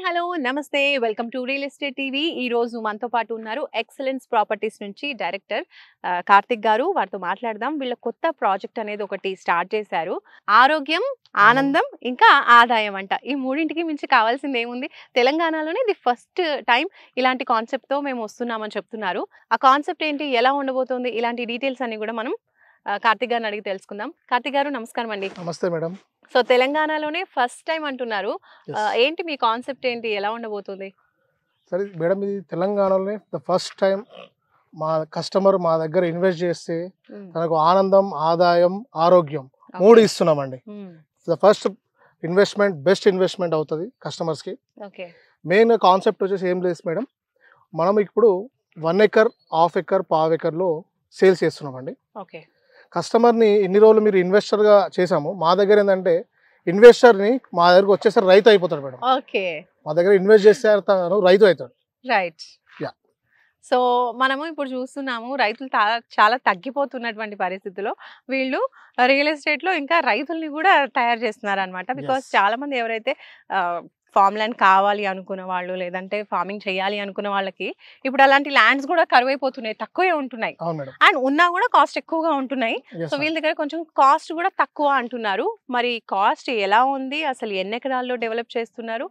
Hello నమస్తే welcome to real estate TV. ఈ రోజు మనతో పాటు ఉన్నారు ఎక్సలెన్స్ ప్రాపర్టీస్ నుంచి డైరెక్టర్ కార్తిక్ గారు. వారితో మాట్లాడదాం. వీళ్ళ కొత్త ప్రాజెక్ట్ అనేది ఒకటి స్టార్ట్ చేశారు. ఆరోగ్యం, ఆనందం, ఇంకా ఆదాయం అంట. ఈ మూడింటికి మించి కావాల్సింది ఏముంది? తెలంగాణలోనే ఇది ఫస్ట్ టైం ఇలాంటి కాన్సెప్ట్ తో మేము వస్తున్నామని చెప్తున్నారు. ఆ కాన్సెప్ట్ ఏంటి, ఎలా ఉండబోతోంది, ఇలాంటి డీటెయిల్స్ అన్ని కూడా మనం కార్తిక్ గారిని అడిగి తెలుసుకుందాం. కార్తిక్ గారు నమస్కారం అండి. నమస్తే మేడం. సో తెలంగాణలోనే ఫస్ట్ టైం అంటున్నారు. ఏంటి మీ కాన్సెప్ట్ ఏంటి, ఎలా ఉండబోతుంది? సరే మేడం, ఇది తెలంగాణలోనే ద ఫస్ట్ టైం మా కస్టమర్ మా దగ్గర ఇన్వెస్ట్ చేస్తే తనకు ఆనందం, ఆదాయం, ఆరోగ్యం మూడు ఇస్తున్నామండి. The first investment best investment అవుతుంది కస్టమర్స్కి. మెయిన్ కాన్సెప్ట్ వచ్చేసి ఏం లేదు మేడం, మనం ఇప్పుడు 1 ఎకర్, హాఫ్ ఎకర్, పావు ఎకర్లో సేల్స్ చేస్తున్నామండి. కస్టమర్ని ఇన్ని రోజులు మీరు ఇన్వెస్టర్గా చేసాము. మా దగ్గర ఏంటంటే ఇన్వెస్టర్ని మా దగ్గరకు వచ్చేసరికి రైతు అయిపోతాడు మేడం. మా దగ్గర ఇన్వెస్ట్ చేస్తే రైతు అవుతాడు. రైట్. సో మనము ఇప్పుడు చూస్తున్నాము, రైతులు చాలా తగ్గిపోతున్నటువంటి పరిస్థితుల్లో వీళ్ళు రియల్ ఎస్టేట్లో ఇంకా రైతుల్ని కూడా తయారు చేస్తున్నారు అనమాట. బికాస్ చాలా మంది ఎవరైతే ఫామ్ ల్యాండ్ కావాలి అనుకున్న వాళ్ళు, లేదంటే ఫార్మింగ్ చేయాలి అనుకున్న వాళ్ళకి ఇప్పుడు అలాంటి ల్యాండ్స్ కూడా కరువైపోతున్నాయి, తక్కువే ఉంటున్నాయి. అండ్ ఉన్నా కూడా కాస్ట్ ఎక్కువగా ఉంటున్నాయి. సో వీళ్ళ దగ్గర కొంచెం కాస్ట్ కూడా తక్కువ అంటున్నారు. మరి కాస్ట్ ఎలా ఉంది, అసలు ఎన్ని ఎకరాల్లో డెవలప్ చేస్తున్నారు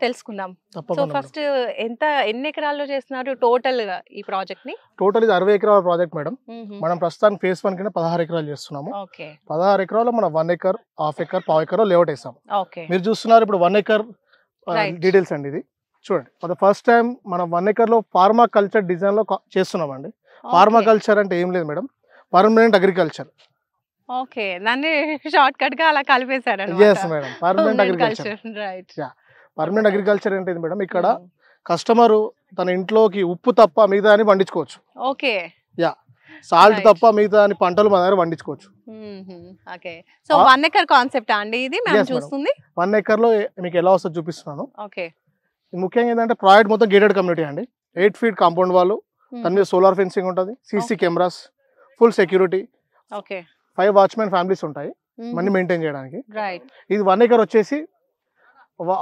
తెలుసుకుందాం. సో ఫస్ట్ ఎన్ని ఎకరాల్లో చేస్తున్నారు టోటల్ గా ఈ ప్రాజెక్ట్ ని? టోటల్ ఇది 60 ఎకరాల ప్రాజెక్ట్ మేడం. మనం ప్రస్తుతానికి ఫేజ్ 1 కింద 16 ఎకరాలు చేస్తున్నాము. 16 ఎకరాల్లో మనం 1 ఎకర్, హాఫ్ ఎకర్, పావు ఎకర్ లేఅవుట్ వేసాం. మీరు చూస్తున్నారు ఇప్పుడు 1 ఎకర్ డీటెయిల్స్ అండి. ఇది చూడండి, ఫర్ ఫస్ట్ టైం మనం 1 ఎకర్ లో ఫార్మా కల్చర్ డిజైన్ లో చేస్తున్నామండి. ఫార్మా కల్చర్ అంటే ఏం లేదు మేడం, పర్మనెంట్ అగ్రికల్చర్. ఓకే, దాన్ని షార్ట్ కట్ గా అలా కలిపేశారు. yes madam, permanent agriculture. Right. Permanent agriculture అంటే మేడం, ఇక్కడ కస్టమర్ తన ఇంట్లోకి ఉప్పు తప్ప మిగతా అని పండించుకోవచ్చు. ఓకే. సాల్ట్ తప్ప మిగతా అని పంటలు మా దగ్గర పండించుకోవచ్చు. ఓకే. సో 1 ఎకర్ కాన్సెప్ట్ అండి ఇది మనం చూస్తుంది. 1 ఎకర్ లో మీకు ఎలా వస్తుందో చూపిస్తున్నాను. ఓకే. ముఖ్యంగా ఏంటంటే ప్రాజెక్ట్ మొత్తం గేటెడ్ కమ్యూనిటీ అండి. 8 ఫీట్ కాంపౌండ్ వాళ్ళు, దాని మీద సోలార్ ఫెన్సింగ్ ఉంటుంది, CC cameras, full security. Okay. 5 watchmen families ఉంటాయి మనీ మెయింటైన్ చేయడానికి. ఇది 1 ఎకర్ వచ్చేసి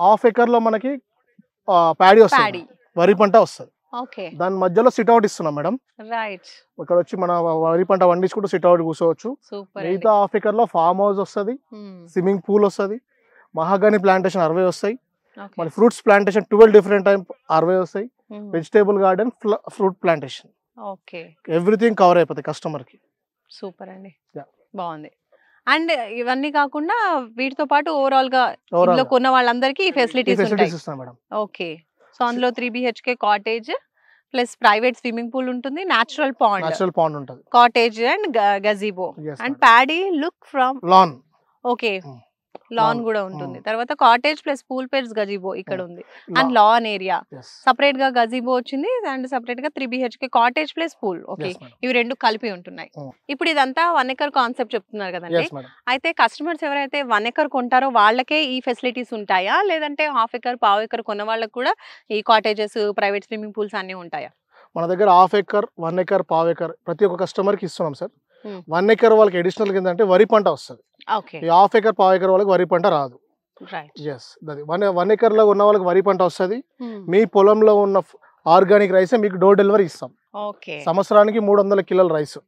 హాఫ్ ఎకర్ లో మనకి ప్యాడీ వస్తుంది, వరి పంట వస్తుంది. దాని మధ్యలో సిట్ అవుట్ ఇస్తున్నాం మేడం. ఇక్కడ వచ్చి మన వరి పంట వండించుకుంటూ సిట్ అవుట్ కూర్చోవచ్చు. మిగతా హాఫ్ ఎకర్ లో ఫార్మ్ హౌస్ వస్తుంది, స్విమ్మింగ్ పూల్ వస్తుంది, మహాగాని ప్లాంటేషన్ 60 వస్తాయి, మరి ఫ్రూట్స్ ప్లాంటేషన్ 12 డిఫరెంట్ టైప్ 60 వస్తాయి, vegetable garden, fruit plantation, everything cover అయిపోతాయి కస్టమర్ కి. సూపర్ అండి, బాగుంది. అండ్ ఇవన్నీ కాకుండా వీటితో పాటు ఓవరాల్ గా ఇందులో కొన్న వాళ్ళందరికీ ఫెసిలిటీస్ ఇస్తాం మేడం. ఓకే. సో అందులో 3 BHK cottage plus private swimming pool ఉంటుంది, నేచురల్ పాండ్ ఉంటుంది, cottage and gazebo and paddy look from lawn. Okay, lawn కూడా ఉంటుంది. తర్వాత cottage plus pool pairs gazebo ఇక్కడ ఉంది. అండ్ లాన్ ఏరియా సపరేట్ గా గజీబో వచ్చింది, అండ్ సపరేట్ గా 3 BHK cottage plus pool. Okay, ఇవి రెండు కలిపి ఉంటున్నాయి. ఇప్పుడు ఇదంతా 1 ఎకర్ కాన్సెప్ట్ చెప్తున్నారు కదండి. అయితే కస్టమర్స్ ఎవరైతే 1 ఎకర్ కొంటారో వాళ్ళకే ఈ ఫెసిలిటీస్ ఉంటాయా, లేదంటే హాఫ్ ఎకర్, పావు ఎకర్ కొన్న వాళ్ళకి కూడా ఈ కాటేజెస్, ప్రైవేట్ స్విమ్మింగ్ పూల్స్ అన్ని ఉంటాయా? మన దగ్గర హాఫ్ ఎకర్, 1 ఎకర్, పావు ఎకర్ ప్రతి ఒక్క కస్టమర్ కి ఇస్తున్నాం సార్. 1 ఎకర్ వాళ్ళకి అడిషనల్ ఏంటంటే వరి పంట వస్తుంది. హాఫ్ ఎకర్, పావు ఎకర్ వాళ్ళకి వరి పంట రాదు. వన్ ఎకర్ లో ఉన్న వాళ్ళకి వరి పంట వస్తుంది. మీ పొలంలో ఉన్న ఆర్గానిక్ రైస్ మీకు డోర్ డెలివరీ ఇస్తాం. సంవత్సరానికి 300 కిలోల రైస్.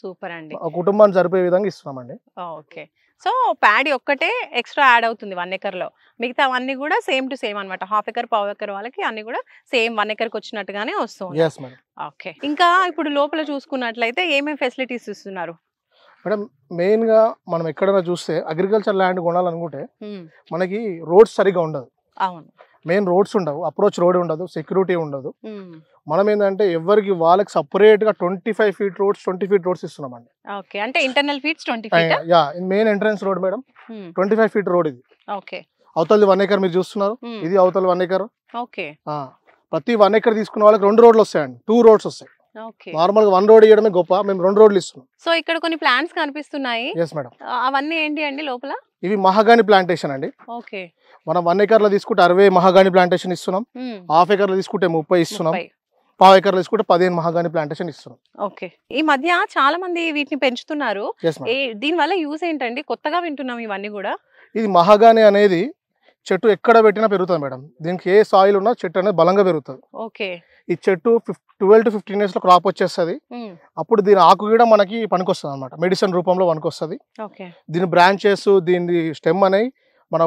సూపర్ అండి, కుటుంబాన్ని సరిపోయే విధంగా ఇస్తున్నామండి. ఓకే. సో ప్యాడీ ఒక్కటే ఎక్స్ట్రా యాడ్ అవుతుంది 1 ఎకర్ లో, మిగతా అన్ని కూడా సేమ్ టు సేమ్ అనమాట. హాఫ్ ఎకర్, పావు ఎకర్ వాళ్ళకి అన్ని కూడా సేమ్ 1 ఎకర్ కి వచ్చినట్టుగానే వస్తుంది. ఓకే. ఇంకా ఇప్పుడు లోపల చూసుకున్నట్లయితే ఏమేమి ఫెసిలిటీస్ ఇస్తున్నారు మేడం? మెయిన్ గా మనం ఎక్కడైనా చూస్తే అగ్రికల్చర్ ల్యాండ్ కొనాలనుకుంటే మనకి రోడ్స్ సరిగా ఉండదు. అవును, మెయిన్ రోడ్స్ ఉండవు, అప్రోచ్ రోడ్ ఉండదు, సెక్యూరిటీ ఉండదు. మనం ఏంటంటే ఎవరికి వాళ్ళకి సపరేట్ గా 25 ఫీట్ రోడ్స్, 20 ఫీట్ రోడ్స్ ఇస్తున్నామండి. ఓకే, అంటే internal feets 20 feet. Main entrance road madam 25 feet road. ఇది ఓకే. అవతలది 1 ఎకర్ మీరు చూస్తున్నారు, ఇది అవతల 1 ఎకర్. ఓకే. ప్రతి 1 ఎకర్ తీసుకున్న వాళ్ళకి 2 రోడ్లు వస్తాయండి, 2 రోడ్స్ వస్తాయి. నార్మల్ గా 1 రోడ్ ఇవ్వడమే గొప్ప, మేము 2 రోడ్లు ఇస్తున్నాం. సో ఇక్కడ కొన్ని ప్లాంట్స్ కనిపిస్తున్నాయి. Yes madam. అవన్నీ ఏంటి అండి లోపల? ఇవి మహాగాని ప్లాంటేషన్ అండి. ఓకే. మనం 1 ఎకర్ లో తీసుకుంటే 60 మహాగాని ప్లాంటేషన్ ఇస్తున్నాం, హాఫ్ ఎకర్ లో తీసుకుంటే 30 ఇస్తున్నాం, పావు ఎకర్ లో తీసుకుంటే 15 మహాగాని ప్లాంటేషన్ ఇస్తున్నాం. ఓకే. ఈ మధ్య చాలా మంది వీటిని పెంచుతున్నారు. దీని వల్ల యూస్ ఏంటండి? కొత్తగా వింటున్నాం ఇవన్నీ కూడా. ఇది మహాగాని అనేది చెట్టు ఎక్కడ పెట్టినా పెరుగుతుంది మేడం. దీనికి ఏ సాయిల్ ఉన్నా చెట్టు అనేది బలంగా పెరుగుతుంది. ఓకే. ఈ చెట్టు 12 to 15 years లో క్రాప్ వచ్చేస్తుంది. అప్పుడు దీని ఆకు కూడా మనకి పనికొస్తుంది అనమాట, మెడిసిన్ రూపంలో పనికొస్తుంది. ఓకే. దీని బ్రాంచెస్, దీని స్టెమ్ అనేవి మన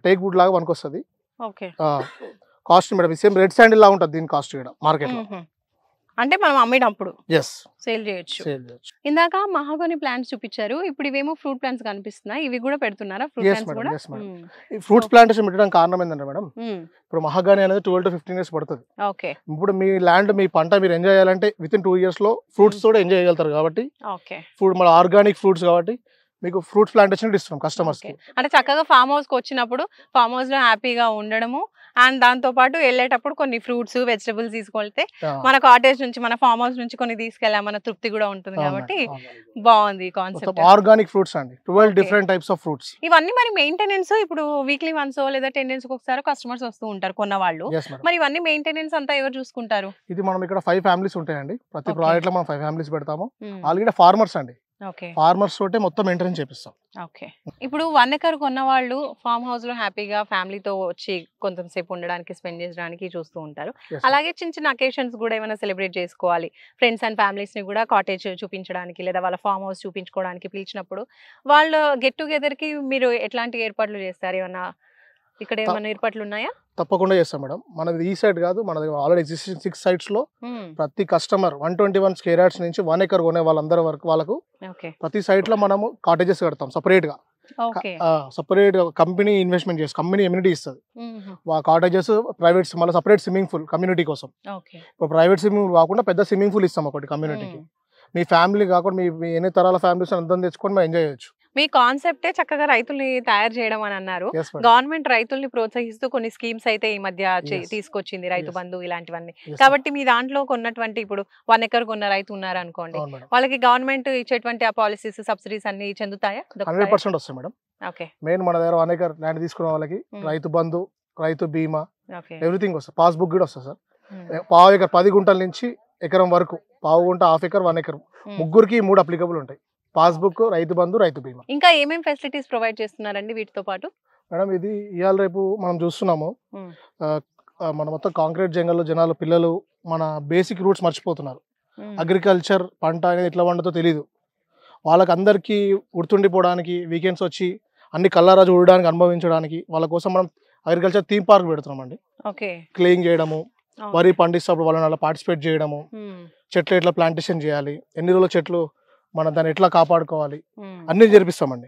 టేక్ వుడ్ లాగా పనికొస్తుంది. Okay. Cost madam same red sandal లాగా ఉంటుంది దీని కాస్ట్ కూడా మార్కెట్లో. అంటే మనం అమ్మేటప్పుడు ఎస్ సేల్ చేయొచ్చు. ఇందాక మహాగోని ప్లాంట్స్ చూపించారు, ఇప్పుడు ఇవేమో ఫ్రూట్ ప్లాంట్స్ కనిపిస్తున్నాయి, ఇవి కూడా పెడుతున్నారా? ఫ్రూట్ ప్లాంట్స్ కూడా. ఈ ఫ్రూట్స్ ప్లాంటేషన్ పెట్టడానికి కారణం ఏంటంటే మేడం, ఇప్పుడు మహాగాని అనేది 12 to 15 years పడుతుంది. ఓకే. ఇప్పుడు మీ ల్యాండ్, మీ పంట మీరు ఎంజాయ్ చేయాలంటే విత్ ఇన్ 2 years లో ఫ్రూట్స్ కూడా ఎంజాయ్ చేయగలుగుతారు. కాబట్టి ఫుడ్ మన ఆర్గానిక్ ఫ్రూట్స్ కాబట్టి మీకు ఫ్రూట్స్ ప్లాంటేషన్ ఇస్తున్నాం కస్టమర్స్ కి. అంటే చక్కగా ఫామ్ హౌస్ కి వచ్చినప్పుడు ఫామ్ హౌస్ లో హ్యాపీగా ఉండడము, అండ్ దాంతో పాటు వెళ్ళేటప్పుడు కొన్ని ఫ్రూట్స్ వెజిటబుల్స్ తీసుకెళ్తే మన కాటేజ్ నుంచి, మన ఫామ్ హౌస్ నుంచి కొన్ని తీసుకెళ్ళామన్న తృప్తి కూడా ఉంటుంది. కాబట్టి బాగుంది కాన్సెప్ట్. ఆర్గానిక్ ఫ్రూట్స్ అండి, 12 different types of fruits. ఇవన్నీ మరి మెయింటెనెన్స్ ఇప్పుడు వీక్లీ వన్స్ లేదా 10 days ఒకసారి కస్టమర్స్ వస్తూ ఉంటారు కొన్న వాళ్ళు. మరి ఇవన్నీ మెయింటెనెన్స్ అంతా ఎవరు చూసుకుంటారు? ఇది మనం ఇక్కడ 5 families ఉంటాయండి. ప్రతి ప్రాజెక్ట్ లో మనం 5 families పెడతాము. ఆల్రెడీ ఫార్మర్స్ అండి, ఫార్మర్స్ తోటే మొత్తం మెయింటెనెన్స్ చేపిస్తాం. ఓకే. ఇప్పుడు 1 acre కొన్న వాళ్ళు ఫామ్ హౌస్ లో హ్యాపీగా ఫ్యామిలీతో వచ్చి కొంచెం సేపు ఉండడానికి, స్పెండ్ చేయడానికి చూస్తూ ఉంటారు. అలాగే చిన్న చిన్న అకేషన్స్ కూడా ఏమైనా సెలబ్రేట్ చేసుకోవాలి, ఫ్రెండ్స్ అండ్ ఫ్యామిలీస్ ని కూడా కాటేజ్ చూపించడానికి లేదా వాళ్ళ ఫామ్ హౌస్ చూపించుకోవడానికి పిలిచినప్పుడు వాళ్ళ గెట్ టుగెదర్ కి మీరు ఎట్లాంటి ఏర్పాట్లు చేస్తారు? ఏమన్నా ఇక్కడ ఏమైనా ఏర్పాట్లు ఉన్నాయా? తప్పకుండా చేస్తాం మేడం. మనది ఈ సైడ్ కాదు, మనది ఆల్రెడీ ఎగ్జిస్టింగ్ 6 sites లో ప్రతి కస్టమర్ 121 square yards నుంచి 1 acre కొనే వాళ్ళందరి వరకు వాళ్ళకు ప్రతి సైట్ లో మనము కాటేజెస్ కడతాం సెపరేట్ గా. సెపరేట్ కంపెనీ ఇన్వెస్ట్మెంట్ చేసి కంపెనీ ఎమ్యూనిటీ ఇస్తుంది. కాటేజెస్ ప్రైవేట్, మళ్ళీ సెపరేట్ స్విమ్మింగ్ పూల్ కమ్యూనిటీ కోసం. ఇప్పుడు ప్రైవేట్ స్విమ్మింగ్ పూల్ కాకుండా పెద్ద స్విమ్మింగ్ పూల్ ఇస్తాం ఒకటి కమ్యూనిటీకి. మీ ఫ్యామిలీ కాకుండా మీ ఎన్ని తరాల ఫ్యామిలీస్ అందరం తెచ్చుకొని మేము ఎంజాయ్ చేయొచ్చు. మీ కాన్సెప్టే చక్కగా రైతుల్ని తయారు చేయడం అని అన్నారు. గవర్నమెంట్ రైతుల్ని ప్రోత్సహిస్తూ కొన్ని స్కీమ్స్ అయితే ఈ మధ్య తీసుకొచ్చింది, రైతు బంధు ఇలాంటివన్నీ. కాబట్టి మీ దాంట్లో కొన్నటువంటి ఇప్పుడు 1 acre కొన్న రైతు ఉన్నారు అనుకోండి, వాళ్ళకి గవర్నమెంట్ ఇచ్చేటువంటి ఆ పాలసీస్, సబ్సిడీస్ అన్ని చెందుతాయా? 100% వస్తాయి మేడం. మెయిన్ మన దగ్గర 1 acre ల్యాండ్ తీసుకున్న వాళ్ళకి రైతు బంధు, రైతు బీమా, ఎవ్రీథింగ్ వస్తుంది. పాస్బుక్ కూడా వస్తుంది సార్. పావు ఎకర్ 10 గుంటల నుంచి ఎకరం వరకు, పావు గుంట, హాఫ్ ఎకర్, 1 acre ముగ్గురికి 3 అప్లికబుల్ ఉంటాయి. పాస్బుక్, రైతు బంధు, రైతు బీమా. ఇంకా ఏమేం ఫెసిలిటీస్ ప్రొవైడ్ చేస్తున్నారండి వీటితో పాటు? మేడం ఇది ఇవాళ రేపు మనం చూస్తున్నాము, మన మొత్తం కాంక్రీట్ జంగల్లో జనాలు, పిల్లలు మన బేసిక్ రూట్స్ మర్చిపోతున్నారు. అగ్రికల్చర్ పంట అనేది ఎట్లా వండుతో తెలియదు వాళ్ళకి. అందరికీ గుర్తుండిపోవడానికి, వీకెండ్స్ వచ్చి అన్ని కల్లారా చూడడానికి, అనుభవించడానికి వాళ్ళ కోసం మనం అగ్రికల్చర్ థీమ్ పార్క్ పెడుతున్నామండి. క్లీన్ చేయడము, వరి పండిస్తప్పుడు వాళ్ళని అలా పార్టిసిపేట్ చేయడము, చెట్లు ఎట్లా ప్లాంటేషన్ చేయాలి, ఎన్ని రోజుల చెట్లు మనం దాన్ని ఎట్లా కాపాడుకోవాలి అన్ని జరిపిస్తామండి.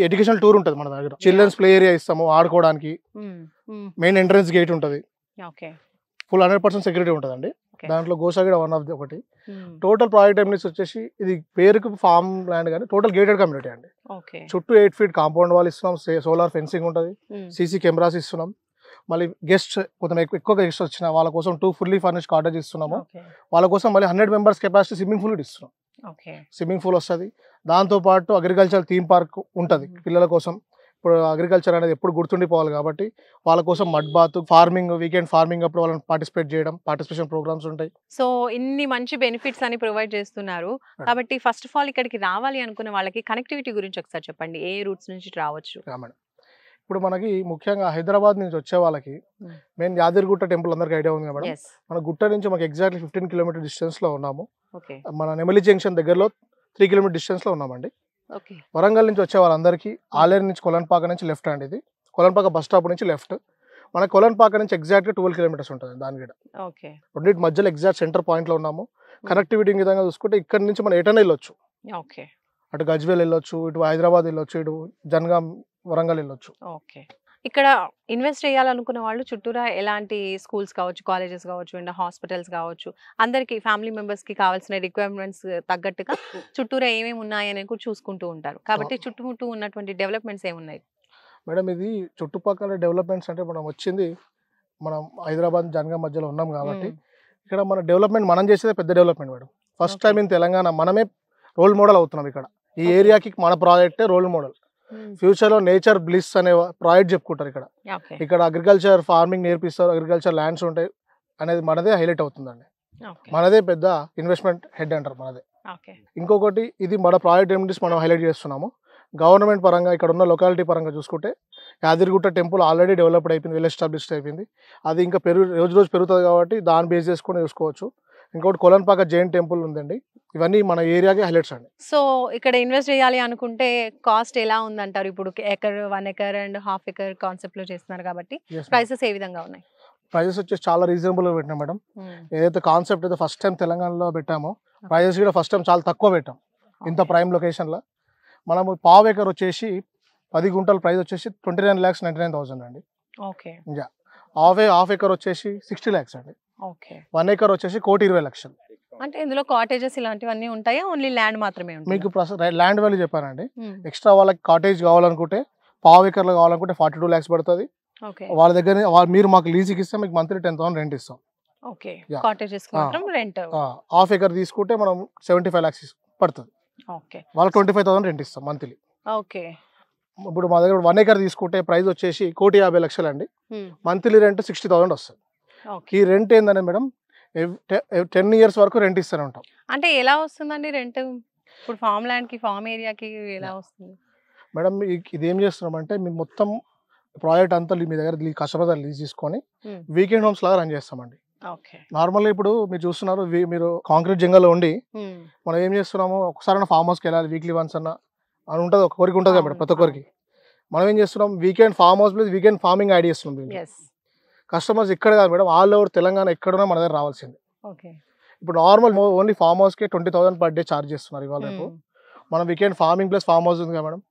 ఎడ్యుకేషనల్ టూర్ ఉంటుంది మన దగ్గర. చిల్డ్రన్స్ ప్లే ఏరియా ఇస్తాము ఆడుకోవడానికి, మెయిన్ ఎంట్రన్స్ గేట్ ఉంటుంది, ఫుల్ 100% సెక్యూరిటీ ఉంటుందండి. దాంట్లో గోసాగిడ వన్ ఆఫ్ ది ఒకటి. టోటల్ ప్రాజెక్ట్ ఎమ్యూనిటీస్ వచ్చేసి ఇది పేరుకి ఫార్మ్ ల్యాండ్ కానీ టోటల్ గేటెడ్ కమ్యూనిటీ అండి. చుట్టూ 8 feet కాంపౌండ్ వాల్ ఇస్తున్నాం, సోలార్ ఫెన్సింగ్ ఉంటుంది, సీసీ కెమెరాస్ ఇస్తున్నాం. మళ్ళీ గెస్ట్ కొంచెం ఎక్కువ గెస్ట్ వచ్చిన వాళ్ళ కోసం 2 fully furnished కాటేజ్ ఇస్తున్నాము. వాళ్ళ కోసం మళ్ళీ 100 members కెపాసిటీ స్విమ్మింగ్ పూల్ ఇస్తున్నాం. స్విమ్మింగ్ పూల్ వస్తుంది. దాంతోపాటు అగ్రికల్చర్ థీమ్ పార్క్ ఉంటుంది పిల్లల కోసం. ఇప్పుడు అగ్రికల్చర్ అనేది ఎప్పుడు గుర్తుండిపోవాలి కాబట్టి వాళ్ళ కోసం mud bath, farming, weekend farming అప్పుడు వాళ్ళని పార్టిసిపేట్ చేయడం, పార్టిసిపేషన్ ప్రోగ్రామ్స్ ఉంటాయి. సో ఇన్ని మంచి బెనిఫిట్స్ అని ప్రొవైడ్ చేస్తున్నారు. కాబట్టి ఫస్ట్ ఆఫ్ ఆల్ ఇక్కడికి రావాలి అనుకునే వాళ్ళకి కనెక్టివిటీ గురించి ఒకసారి చెప్పండి, ఏ రూట్స్ నుంచి రావచ్చు? మేడం ఇప్పుడు మనకి ముఖ్యంగా హైదరాబాద్ నుంచి వచ్చే వాళ్ళకి మెయిన్ యాదగిరిగుట్ట టెంపుల్ అందరికి ఐడియా ఉంది మేడం. మన గుట్ట నుంచి మనకి ఎగ్జాక్ట్లీ 15 kilometer డిస్టెన్స్ లో ఉన్నాము. మన నెమలి జంక్షన్ దగ్గరలో 3 kilometer డిస్టెన్స్ లో ఉన్నామండి. వరంగల్ నుంచి వచ్చే వాళ్ళందరికీ ఆలేరు నుంచి, కొలన్పాక నుంచి లెఫ్ట్ అండి. ఇది కొలన్పాక బస్ స్టాప్ నుంచి లెఫ్ట్. మన కొలన్పాక నుంచి ఎగ్జాక్ట్గా 12 kilometers ఉంటుంది. దాని కూడా రెండింటి మధ్యలో ఎగ్జాక్ట్ సెంటర్ పాయింట్ లో ఉన్నాము. కనెక్టివిటీ విధంగా చూసుకుంటే ఇక్కడ నుంచి మనం ఎటైనా వెళ్ళొచ్చు. అటు గజ్వేల్ వెళ్ళొచ్చు, ఇటు హైదరాబాద్ వెళ్ళొచ్చు, ఇటు జనగాం, వరంగల్ వెళ్ళొచ్చు. ఇక్కడ ఇన్వెస్ట్ చేయాలనుకున్న వాళ్ళు చుట్టూరా ఎలాంటి స్కూల్స్ కావచ్చు, కాలేజెస్ కావచ్చు, అండ్ హాస్పిటల్స్ కావచ్చు, అందరికి ఫ్యామిలీ మెంబర్స్ కి కావాల్సిన రిక్వైర్మెంట్స్ తగ్గట్టుగా చుట్టూరా ఏమేమి ఉన్నాయని కూడా చూసుకుంటూ ఉంటారు. కాబట్టి చుట్టుముట్టు ఉన్నటువంటి డెవలప్మెంట్స్ ఏమున్నాయి మేడం? ఇది చుట్టుపక్కల డెవలప్మెంట్స్ అంటే మనం హైదరాబాద్, జనగాం మధ్యలో ఉన్నాం కాబట్టి ఇక్కడ మన డెవలప్మెంట్ మనం చేసేదే పెద్ద development madam. First time in Telangana మనమే రోల్ మోడల్ అవుతున్నాం. ఇక్కడ ఈ ఏరియాకి మన ప్రాజెక్టే రోల్ మోడల్. ఫ్యూచర్ లో నేచర్ బ్లిస్ అనే ప్రాజెక్ట్ చెప్పుకుంటారు. ఇక్కడ అగ్రికల్చర్ ఫార్మింగ్ నేర్పిస్తారు, అగ్రికల్చర్ ల్యాండ్స్ ఉంటాయి అనేది మనదే హైలైట్ అవుతుందండి. మనదే పెద్ద ఇన్వెస్ట్మెంట్ హెడ్ అంటారు మనదే. ఇంకొకటి ఇది మన ప్రాజెక్ట్ ఎమ్యూనిటీస్ మనం హైలైట్ చేస్తున్నాము. గవర్నమెంట్ పరంగా ఇక్కడ ఉన్న లొకాలిటీ పరంగా చూసుకుంటే యాదగిరిగుట్ట టెంపుల్ ఆల్రెడీ డెవలప్డ్ అయిపోయింది, వెల్ ఎస్టాబ్లిష్డ్ అయిపోయింది. అది ఇంకా రోజు రోజు పెరుగుతుంది కాబట్టి దాన్ని బేస్ చేసుకొని చూసుకోవచ్చు. ఇంకోటి కొలన్పాక జైన్ టెంపుల్ ఉందండి. ఇవన్నీ మన ఏరియాకి హైలైట్స్ అండి. సో ఇక్కడ ఇన్వెస్ట్ చేయాలి అనుకుంటే కాస్ట్ ఎలా ఉందంటారు? ఇప్పుడు acre 1 acre and half acre concept లో చేస్తున్నారు కాబట్టి ప్రైసెస్ ఏ విధంగా ఉన్నాయి? ప్రైజెస్ వచ్చేసి చాలా రీజనబుల్గా పెట్టినాం మేడం. ఏదైతే కాన్సెప్ట్ అయితే ఫస్ట్ టైం తెలంగాణలో పెట్టామో ప్రైజెస్ కూడా ఫస్ట్ టైం చాలా తక్కువ పెట్టాం. ఇంత ప్రైమ్ లొకేషన్లో మనము పావు ఎకర్ వచ్చేసి 10 గుంటల ప్రైస్ వచ్చేసి 29,99,000 అండి. ఓకే. ఇంకా హాఫ్ ఎకర్ వచ్చేసి 60 lakhs అండి. ఓకే. 1 ఎకర్ వచ్చేసి 1,20,00,000. అంటే ఇందులో కాటేజెస్ ఇలాంటివన్నీ ఉంటాయా? ఓన్లీ ల్యాండ్ మాత్రమే ఉంటుంది? మీకు ల్యాండ్ వాల్యూ చెప్పానండి. ఎక్స్ట్రా వాళ్ళకి కాటేజ్ కావాలనుకుంటే పావు ఎకర్లో కావాలనుకుంటే 42 lakhs పడుతుంది. వాళ్ళ దగ్గర మీరు మాకు లీజుకి ఇస్తే మీకు మంత్లీ 10,000 రెంట్ ఇస్తాం. ఓకే. కాటేజెస్ మాత్రం రెంట్. హాఫ్ ఎకర్ తీసుకుంటే మనం 75 lakhs పడుతుంది. ఓకే. వాళ్ళకి 25,000 రెంట్ ఇస్తాం మంత్లీ. ఓకే. ఇప్పుడు మా దగ్గర 1 ఎకర్ తీసుకుంటే ప్రైస్ వచ్చేసి 1,50,00,000 అండి. మంత్లీ రెంట్ 60,000 వస్తుంది. ఈ రెంట్ ఏంటంటే మేడం 10 years వరకు రెంట్ ఇస్తూనే ఉంటాం. అంటే ఎలా వస్తుందండి రెంట్? ఇప్పుడు ఫామ్ ల్యాండ్ కి ఫామ్ ఏరియాకి ఎలా వస్తుంది మేడం? ఇది ఏం చేస్తున్నాం అంటే మేము మొత్తం ప్రాజెక్ట్ అంతా మీ దగ్గర కస్టమర్ దగ్గర లీజ్ తీసుకొని వీకెండ్ హోమ్స్ లాగా రన్ చేస్తామండి. నార్మల్గా ఇప్పుడు మీరు చూస్తున్నారు, మీరు కాంక్రీట్ జంగల్లో ఉండి మనం ఏం చేస్తున్నాము, ఒకసారి ఫామ్ హౌస్కి వెళ్ళాలి వీక్లీ వన్స్ అని ఉంటుంది, ఒక కోరిక ఉంటుంది కాబట్టి ప్రతి ఒక్కరికి. మనం ఏం చేస్తున్నాం, weekend farm house plus weekend farming idea ఇస్తున్నాం. కస్టమర్స్ ఇక్కడ కాదు మేడం, ఆల్ ఓవర్ తెలంగాణ ఎక్కడున్నా మన దగ్గర రావాల్సింది. ఇప్పుడు నార్మల్ ఓన్లీ ఫామ్ హౌస్కి 20,000 per day ఛార్జ్ చేస్తున్నారు ఇవాళ రేపు. మనం weekend farming plus farm house ఉంది కదా మేడం,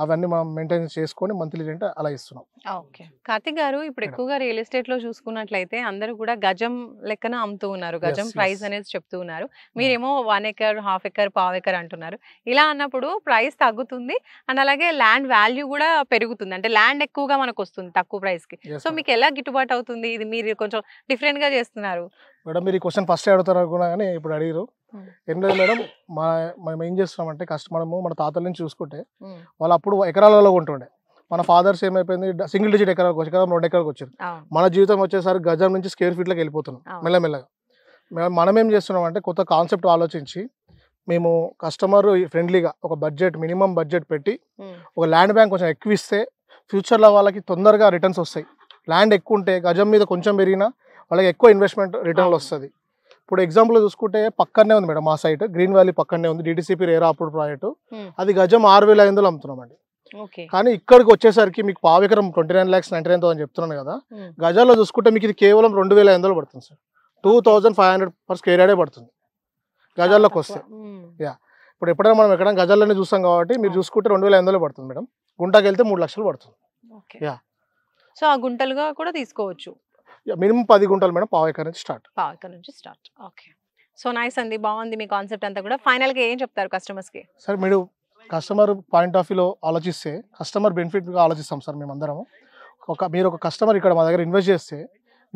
అవన్నీ మనం మెయింటైన్ చేసుకొని మంత్లీ రెంట్ అలా ఇస్తున్నాం. ఓకే. కార్తిక్ గారు, ఇప్పుడు ఎక్కువగా రియల్ ఎస్టేట్ లో చూసుకున్నట్లయితే అందరూ కూడా గజం లెక్కన అమ్ముతూ ఉన్నారు, గజం ప్రైస్ అనేది చెప్తూ ఉన్నారు. మీరేమో 1 ఎకర్, హాఫ్ ఎకర్, పావు ఎకర్ అంటున్నారు. ఇలా అన్నప్పుడు ప్రైస్ తగ్గుతుంది అండ్ అలాగే ల్యాండ్ వాల్యూ కూడా పెరుగుతుంది, అంటే ల్యాండ్ ఎక్కువగా మనకు వస్తుంది తక్కువ ప్రైస్ కి. సో మీకు ఎలా గిట్టుబాటు అవుతుంది? ఇది మీరు కొంచెం డిఫరెంట్ గా చేస్తున్నారు మేడం. మీరు ఈ క్వశ్చన్ ఫస్ట్ అడుగుతారు అనుకున్నా కానీ ఇప్పుడు అడిగారు. ఏం లేదు మేడం, మనం ఏం చేస్తున్నామంటే మనము మన తాతల నుంచి చూసుకుంటే వాళ్ళు అప్పుడు ఎకరాలలో ఉంటుండే. మన ఫాదర్స్ ఏమైపోయింది, సింగిల్ డిజిట్ ఎకరం 2 ఎకరాలకు వచ్చారు. మన జీవితం వచ్చేసరికి గజం నుంచి స్క్వేర్ ఫీట్లోకి వెళ్ళిపోతున్నాం మెల్లమెల్లగా. మనం ఏం చేస్తున్నాం అంటే కొత్త కాన్సెప్ట్ ఆలోచించి మేము కస్టమర్ ఫ్రెండ్లీగా ఒక బడ్జెట్, మినిమం బడ్జెట్ పెట్టి ఒక ల్యాండ్ బ్యాంక్ కొంచెం ఎక్కువ ఇస్తే ఫ్యూచర్లో వాళ్ళకి తొందరగా రిటర్న్స్ వస్తాయి. ల్యాండ్ ఎక్కువ ఉంటే గజం మీద కొంచెం పెరిగినా వాళ్ళకి ఎక్కువ ఇన్వెస్ట్మెంట్ రిటర్న్లు వస్తుంది. ఇప్పుడు ఎగ్జాంపుల్ చూసుకుంటే పక్కనే ఉంది మేడం మా సైట్, గ్రీన్ వ్యాలీ పక్కనే ఉంది, డిటిసిపి రేరా అప్పుడు ప్రాజెక్టు. అది గజం 6,500 అమ్ముతున్నామండి. కానీ ఇక్కడికి వచ్చేసరికి మీకు పావు ఎకరం 29,99,000 చెప్తున్నాను కదా, గజాల్లో చూసుకుంటే మీకు ఇది కేవలం 2,500 పడుతుంది సార్. 2,500 per square yard పడుతుంది గజాల్లోకి వస్తే. ఇప్పుడు ఎప్పుడైనా మనం ఎక్కడ గజాల్లోనే చూస్తాం కాబట్టి మీరు చూసుకుంటే 2,500 పడుతుంది మేడం. గుంటకి వెళ్తే 3 లక్షలు పడుతుంది. సో ఆ గుంటలుగా కూడా తీసుకోవచ్చు. మినిమం 10 గుంటలు మేడం, పావు ఎకర్ నుంచి స్టార్ట్. ఓకే. సో నైస్ అండి, బాగుంది మీ కాన్సెప్ట్ అంతా కూడా. ఫైనల్ గా ఏం చెప్తారు కస్టమర్స్ కి? సార్ మీరు కస్టమర్ పాయింట్ ఆఫ్ వ్యూలో ఆలోచిస్తే కస్టమర్ బెనిఫిట్గా ఆలోచిస్తాం సార్ మేమందరం. మీరు ఒక కస్టమర్ ఇక్కడ మా దగ్గర ఇన్వెస్ట్ చేస్తే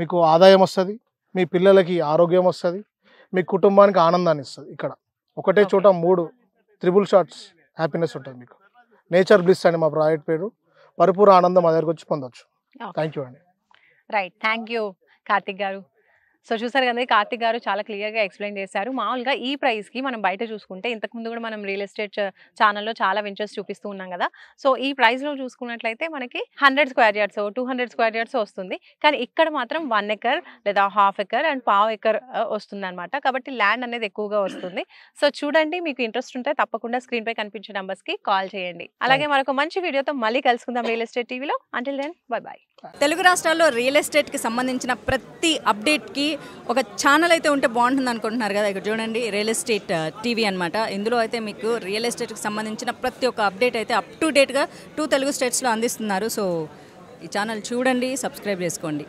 మీకు ఆదాయం వస్తుంది, మీ పిల్లలకి ఆరోగ్యం వస్తుంది, మీ కుటుంబానికి ఆనందాన్ని ఇస్తుంది. ఇక్కడ ఒకటే చోట 3 ట్రిపుల్ షాట్స్ హ్యాపీనెస్ ఉంటుంది మీకు. నేచర్ బ్లిస్ అని మా ప్రాజెక్ట్ పేరు. పరిపూర్ణ ఆనందం మా దగ్గరకు వచ్చి పొందవచ్చు. థ్యాంక్ యూ అండి. రైట్, థ్యాంక్ యూ కార్తిక్ గారు. సో చూసారు కదా, కార్తిక్ గారు చాలా క్లియర్గా ఎక్స్ప్లెయిన్ చేశారు. మామూలుగా ఈ ప్రైస్కి మనం బయట చూసుకుంటే, ఇంతకుముందు కూడా మనం రియల్ ఎస్టేట్ ఛానల్లో చాలా వెంచర్స్ చూపిస్తూ ఉన్నాం కదా. సో ఈ ప్రైస్లో చూసుకున్నట్లయితే మనకి 100 square yards 200 square yards వస్తుంది. కానీ ఇక్కడ మాత్రం 1 ఎకర్ లేదా హాఫ్ ఎకర్ అండ్ పావు ఎకర్ వస్తుంది అనమాట. కాబట్టి ల్యాండ్ అనేది ఎక్కువగా వస్తుంది. సో చూడండి, మీకు ఇంట్రెస్ట్ ఉంటే తప్పకుండా స్క్రీన్పై కనిపించే నెంబర్స్కి కాల్ చేయండి. అలాగే మరొక మంచి వీడియోతో మళ్ళీ కలుసుకుందాం రియల్ ఎస్టేట్ టీవీలో. Until then bye bye. Telugu రాష్ట్రాల్లో రియల్ ఎస్టేట్కి సంబంధించిన ప్రతి అప్డేట్కి ఒక ఛానల్ అయితే ఉంటే బాగుంటుంది అనుకుంటున్నారు కదా. ఇక్కడ చూడండి, రియల్ ఎస్టేట్ టీవీ అనమాట. ఇందులో అయితే మీకు రియల్ ఎస్టేట్కి సంబంధించిన ప్రతి ఒక్క అప్డేట్ అయితే అప్ టు డేట్గా 2 తెలుగు స్టేట్స్లో అందిస్తున్నారు. సో ఈ ఛానల్ చూడండి, సబ్స్క్రైబ్ చేసుకోండి.